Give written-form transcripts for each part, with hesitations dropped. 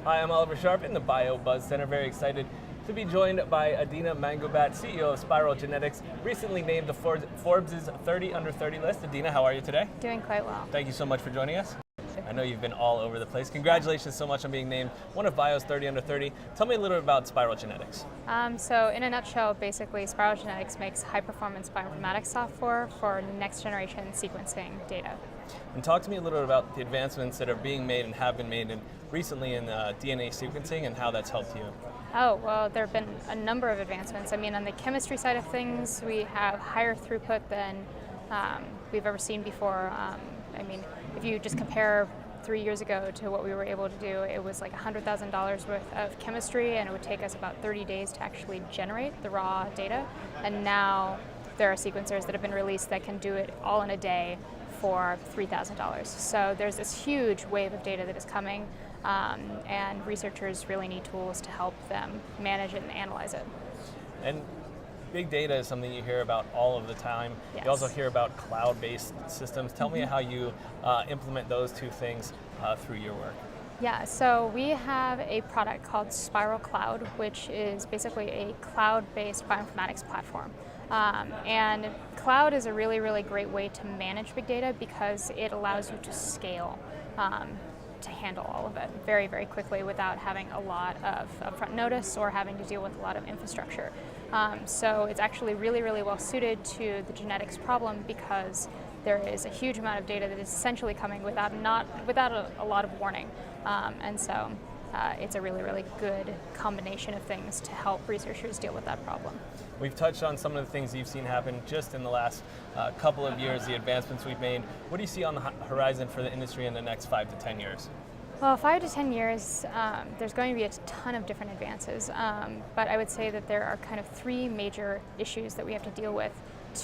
Hi, I'm Oliver Sharp in the Bio Buzz Center. Very excited to be joined by Adina Mangubat, CEO of Sprial Genetics, recently named the Forbes' 30 Under 30 list. Adina, how are you today? Doing quite well. Thank you so much for joining us. I know you've been all over the place. Congratulations so much on being named one of Bio's 30 Under 30. Tell me a little bit about Sprial Genetics. So in a nutshell, basically, Sprial Genetics makes high-performance bioinformatics software for next-generation sequencing data. And talk to me a little bit about the advancements that are being made and have been made recently in DNA sequencing and how that's helped you. Oh, well, there have been a number of advancements. I mean, on the chemistry side of things, we have higher throughput than we've ever seen before. I mean, if you just compare 3 years ago to what we were able to do, it was like $100,000 worth of chemistry, and it would take us about 30 days to actually generate the raw data. And now there are sequencers that have been released that can do it all in a day for $3,000. So there's this huge wave of data that is coming, and researchers really need tools to help them manage it and analyze it. And big data is something you hear about all of the time. Yes. You also hear about cloud-based systems. Tell me how you implement those two things through your work. Yeah, so we have a product called Sprial Cloud, which is basically a cloud-based bioinformatics platform. And cloud is a really, really great way to manage big data because it allows you to scale to handle all of it very, very quickly without having a lot of upfront notice or having to deal with a lot of infrastructure. So it's actually really, really well suited to the genetics problem because there is a huge amount of data that is essentially coming without a lot of warning. And so it's a really, really good combination of things to help researchers deal with that problem. We've touched on some of the things you've seen happen just in the last couple of years, the advancements we've made. What do you see on the horizon for the industry in the next 5 to 10 years? Well, 5 to 10 years, there's going to be a ton of different advances, but I would say that there are kind of 3 major issues that we have to deal with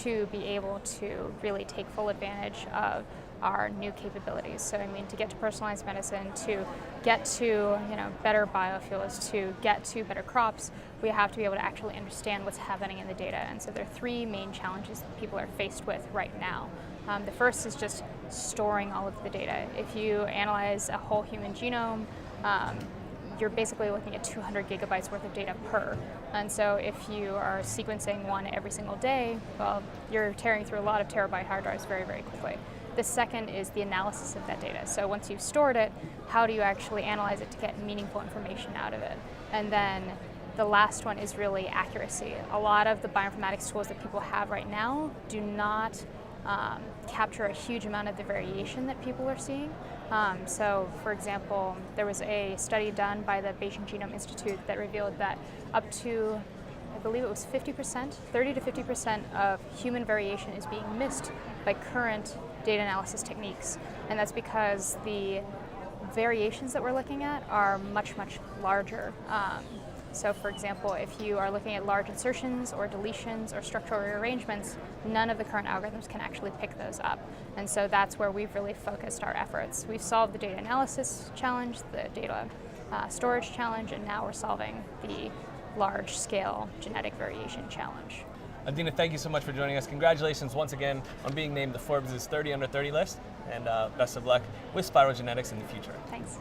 to be able to really take full advantage of our new capabilities. So I mean, to get to personalized medicine, to get to better biofuels, to get to better crops, we have to be able to actually understand what's happening in the data. And so there are 3 main challenges that people are faced with right now. The first is just storing all of the data. If you analyze a whole human genome, you're basically looking at 200 gigabytes worth of data per. And so if you are sequencing one every single day, well, you're tearing through a lot of terabyte hard drives very, very quickly. The second is the analysis of that data. So once you've stored it, how do you actually analyze it to get meaningful information out of it? And then the last one is really accuracy. A lot of the bioinformatics tools that people have right now do not capture a huge amount of the variation that people are seeing. So for example, there was a study done by the Beijing Genome Institute that revealed that up to, I believe it was 50%, 30 to 50% of human variation is being missed by current data analysis techniques. And that's because the variations that we're looking at are much, much larger. So for example, if you are looking at large insertions or deletions or structural rearrangements, none of the current algorithms can actually pick those up. And so that's where we've really focused our efforts. We've solved the data analysis challenge, the data storage challenge, and now we're solving the large-scale genetic variation challenge. Adina, thank you so much for joining us. Congratulations once again on being named the Forbes' 30 Under 30 list, and best of luck with Sprial Genetics in the future. Thanks.